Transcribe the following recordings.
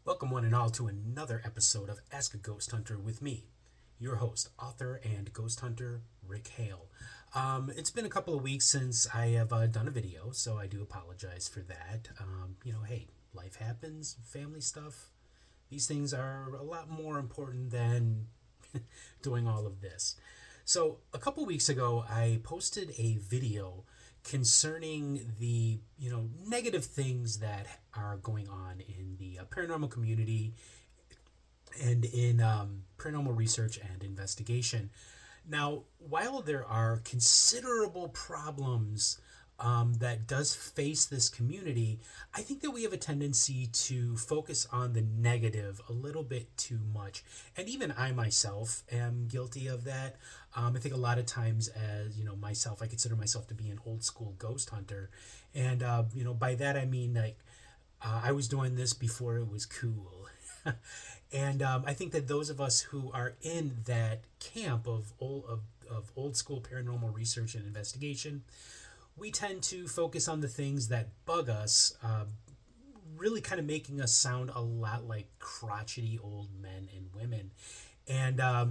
Welcome, one and all, to another episode of Ask a Ghost Hunter with me, your host, author, and ghost hunter, Rick Hale. It's been a couple of weeks since I have done a video, so I do apologize for that. Hey, life happens, family stuff. These things are a lot more important than doing all of this. So, a couple weeks ago, I posted a video concerning the negative things that are going on in the paranormal community and in paranormal research and investigation. Now, while there are considerable problems that does face this community, I think that we have a tendency to focus on the negative a little bit too much, and even I myself am guilty of that. I think a lot of times, as myself, I consider myself to be an old school ghost hunter, and by that I mean like I was doing this before it was cool. And I think that those of us who are in that camp of old school paranormal research and investigation, we tend to focus on the things that bug us, really kind of making us sound a lot like crotchety old men and women. And I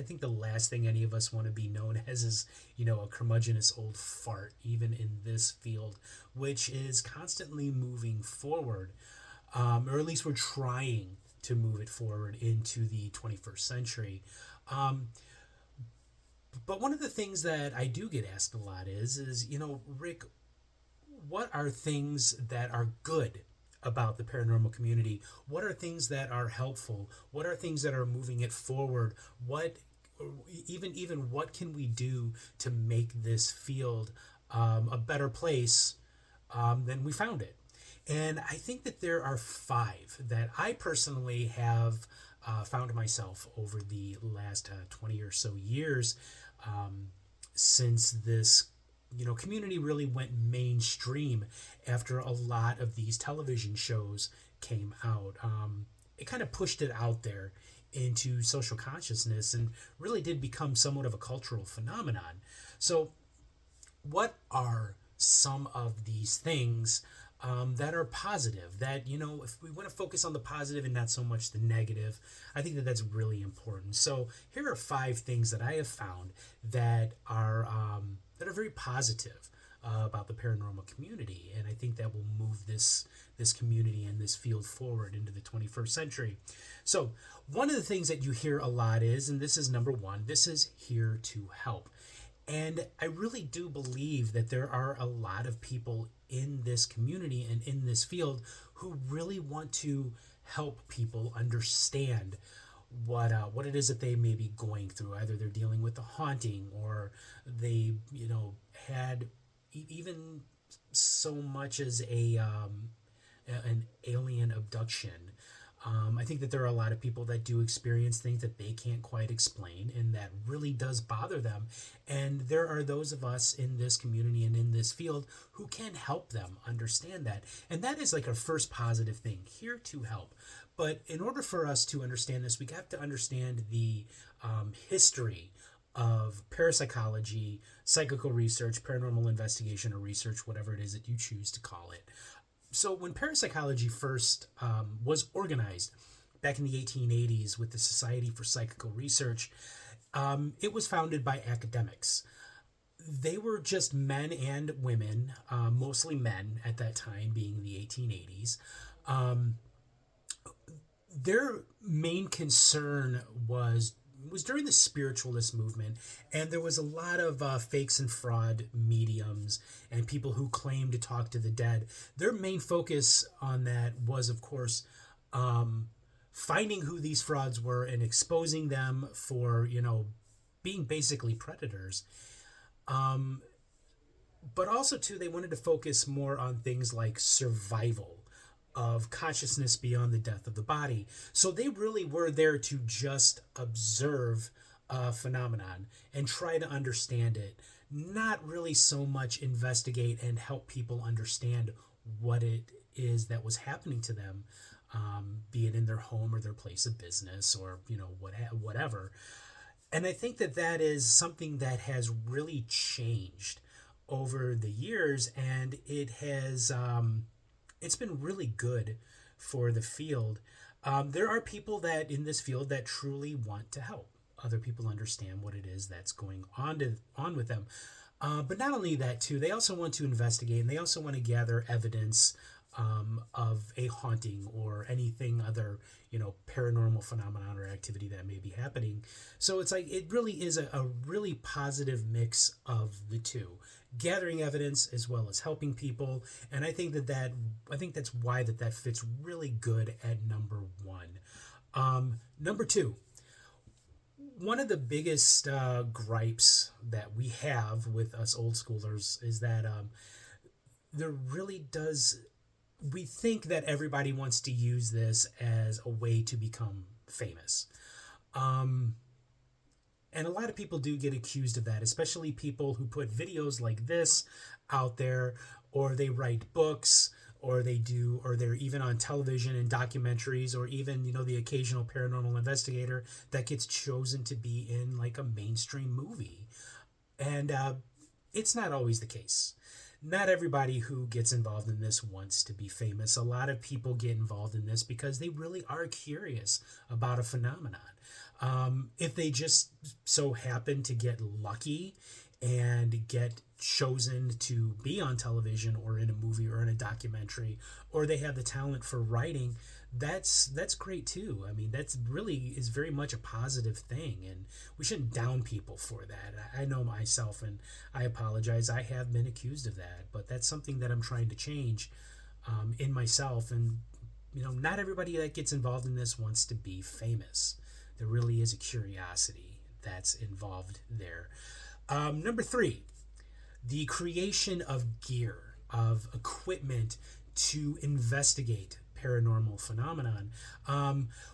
think the last thing any of us want to be known as is, a curmudgeonous old fart, even in this field, which is constantly moving forward, or at least we're trying to move it forward into the 21st century. Um, but one of the things that I do get asked a lot is Rick, what are things that are good about the paranormal community? What are things that are helpful? What are things that are moving it forward? What even what can we do to make this field a better place than we found it? And I think that there are five that I personally have found myself over the last 20 or so years, um, since this community really went mainstream after a lot of these television shows came out. It kind of pushed it out there into social consciousness and really did become somewhat of a cultural phenomenon. So, what are some of these things that are positive? That, if we want to focus on the positive and not so much the negative, I think that that's really important. So, here are five things that I have found that are very positive about the paranormal community, and I think that will move this community and this field forward into the 21st century. So, one of the things that you hear a lot is, and this is number one, this is here to help. And I really do believe that there are a lot of people in this community and in this field who really want to help people understand what it is that they may be going through. Either they're dealing with a haunting, or they had even so much as an alien abduction. I think that there are a lot of people that do experience things that they can't quite explain, and that really does bother them. And there are those of us in this community and in this field who can help them understand that. And that is like our first positive thing, here to help. But in order for us to understand this, we have to understand the history of parapsychology, psychical research, paranormal investigation, or research, whatever it is that you choose to call it. So when parapsychology first was organized back in the 1880s with the Society for Psychical Research, it was founded by academics. They were just men and women, mostly men at that time, being the 1880s. Um, their main concern was during the spiritualist movement, and there was a lot of fakes and fraud mediums and people who claimed to talk to the dead. Their main focus on that was, of course, finding who these frauds were and exposing them for being basically predators. Um, but also too, they wanted to focus more on things like survival of consciousness beyond the death of the body. So they really were there to just observe a phenomenon and try to understand it, not really so much investigate and help people understand what it is that was happening to them, be it in their home or their place of business, or whatever. And I think that that is something that has really changed over the years, and it's been really good for the field. There are people that in this field that truly want to help other people understand what it is that's going on with them. But not only that, too, they also want to investigate and they also want to gather evidence of a haunting or anything other, paranormal phenomenon or activity that may be happening. So it's like it really is a really positive mix of the two, gathering evidence as well as helping people. And I think that's why that fits really good at number one. Number two, one of the biggest gripes that we have with us old schoolers is that there really does we think that everybody wants to use this as a way to become famous. And a lot of people do get accused of that, especially people who put videos like this out there, or they write books, or they're even on television and documentaries, or even, the occasional paranormal investigator that gets chosen to be in like a mainstream movie. And it's not always the case. Not everybody who gets involved in this wants to be famous. A lot of people get involved in this because they really are curious about a phenomenon. If they just so happen to get lucky and get chosen to be on television or in a movie or in a documentary, or they have the talent for writing, that's great too. I mean, that's really is very much a positive thing, and we shouldn't down people for that. I know myself, and I apologize. I have been accused of that, but that's something that I'm trying to change in myself. And not everybody that gets involved in this wants to be famous. There really is a curiosity that's involved there. Number three, the creation of gear, of equipment to investigate paranormal phenomenon.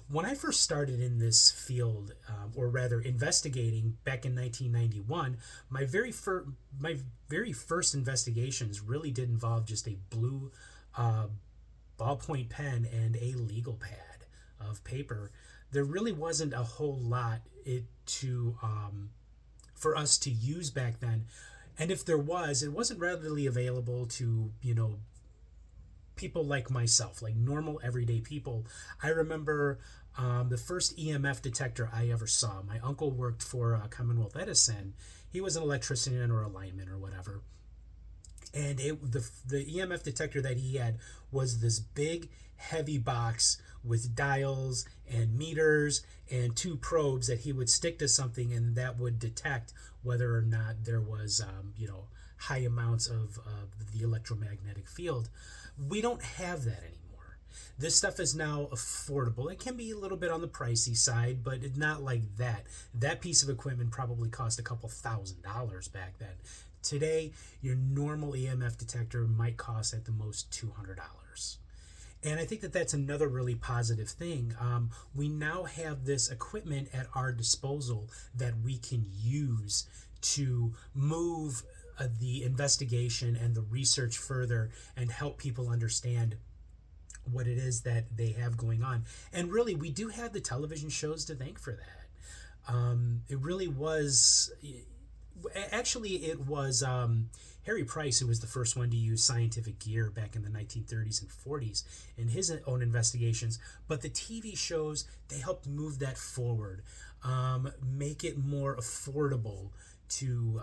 When I first started in this field, or rather investigating back in 1991, my very first investigations really did involve just a blue ballpoint pen and a legal pad of paper. There really wasn't a whole lot for us to use back then. And if there was, it wasn't readily available to, people like myself, like normal everyday people. I remember the first EMF detector I ever saw. My uncle worked for Commonwealth Edison. He was an electrician or a lineman or whatever. And the EMF detector that he had was this big, heavy box with dials and meters and two probes that he would stick to something, and that would detect whether or not there was, high amounts of the electromagnetic field. We don't have that anymore. This stuff is now affordable. It can be a little bit on the pricey side, but it's not like that. That piece of equipment probably cost a couple $1,000s back then. Today, your normal EMF detector might cost at the most $200. And I think that that's another really positive thing. We now have this equipment at our disposal that we can use to move the investigation and the research further and help people understand what it is that they have going on. And really, we do have the television shows to thank for that. It really was... Actually, it was Harry Price who was the first one to use scientific gear back in the 1930s and 40s in his own investigations. But the TV shows, they helped move that forward, make it more affordable to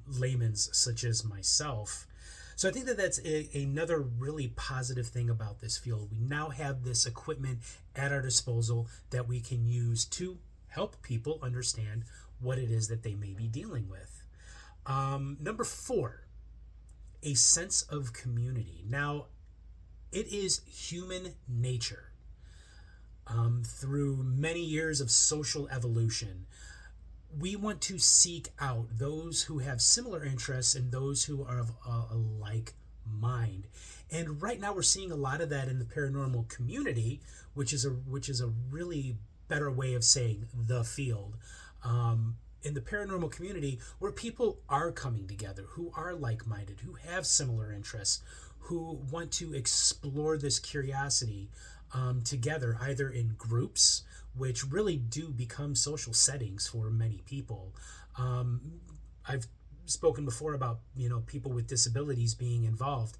laymen's such as myself. So I think that that's another really positive thing about this field. We now have this equipment at our disposal that we can use to help people understand what it is that they may be dealing with. Number four, a sense of community. Now, it is human nature, through many years of social evolution, we want to seek out those who have similar interests and those who are of a like mind. And right now we're seeing a lot of that in the paranormal community, which is a really better way of saying the field. In the paranormal community, where people are coming together, who are like-minded, who have similar interests, who want to explore this curiosity together, either in groups, which really do become social settings for many people. I've spoken before about, people with disabilities being involved.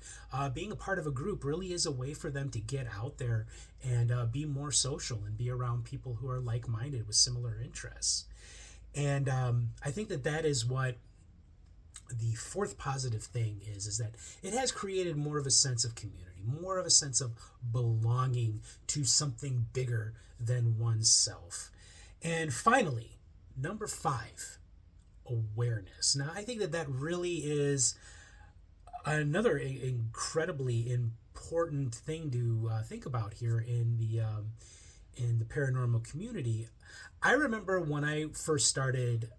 Being a part of a group really is a way for them to get out there and be more social and be around people who are like-minded with similar interests. And I think that is what the fourth positive thing is that it has created more of a sense of community, more of a sense of belonging to something bigger than oneself. And finally, number 5, awareness. Now, I think that really is another incredibly important thing to think about here in the paranormal community. I remember when I first started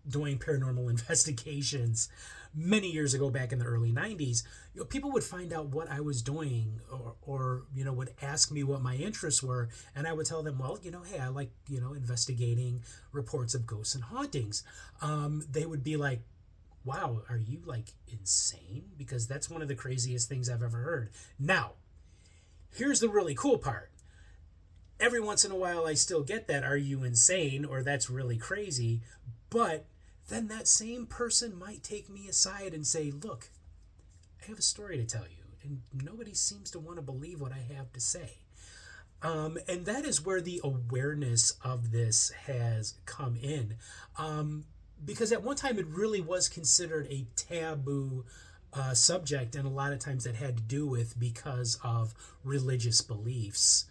doing paranormal investigations many years ago, back in the early 90s, people would find out what I was doing, or would ask me what my interests were, and I would tell them, well, hey, I like investigating reports of ghosts and hauntings. They would be like, wow, are you like insane? Because that's one of the craziest things I've ever heard. Now, here's the really cool part. Every once in a while I still get that, are you insane, or that's really crazy. But then that same person might take me aside and say, look, I have a story to tell you, and nobody seems to want to believe what I have to say. And that is where the awareness of this has come in. Because at one time it really was considered a taboo subject, and a lot of times that had to do with because of religious beliefs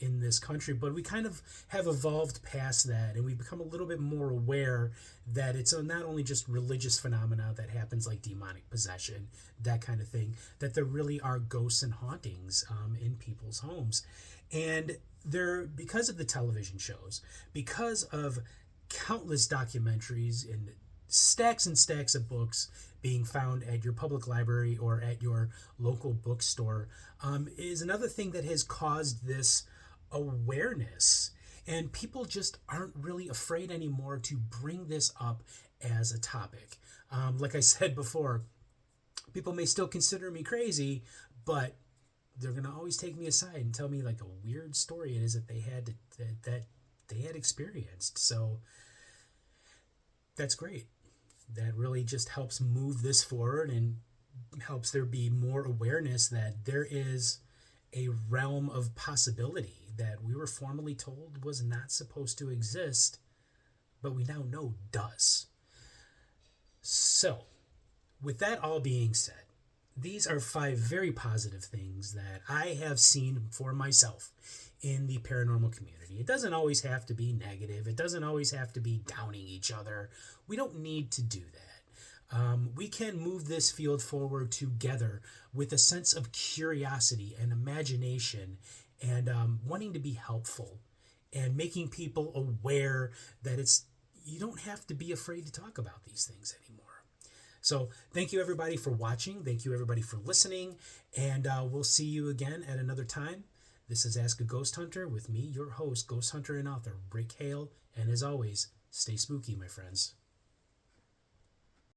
in this country. But we kind of have evolved past that, and we've become a little bit more aware that it's not only just religious phenomena that happens, like demonic possession, that kind of thing, that there really are ghosts and hauntings in people's homes. And because of the television shows, because of countless documentaries and stacks of books being found at your public library or at your local bookstore, is another thing that has caused this awareness. And people just aren't really afraid anymore to bring this up as a topic. Like I said before, people may still consider me crazy, but they're going to always take me aside and tell me like a weird story it is that they had that they had experienced. So that's great. That really just helps move this forward and helps there be more awareness that there is a realm of possibility that we were formerly told was not supposed to exist, but we now know does. So, with that all being said, these are 5 very positive things that I have seen for myself in the paranormal community. It doesn't always have to be negative. It doesn't always have to be downing each other. We don't need to do that. We can move this field forward together with a sense of curiosity and imagination, and wanting to be helpful and making people aware that you don't have to be afraid to talk about these things anymore. So thank you everybody for watching. Thank you everybody for listening, and we'll see you again at another time. This is Ask a Ghost Hunter with me, your host, ghost hunter and author Rick Hale, and as always, stay spooky, my friends.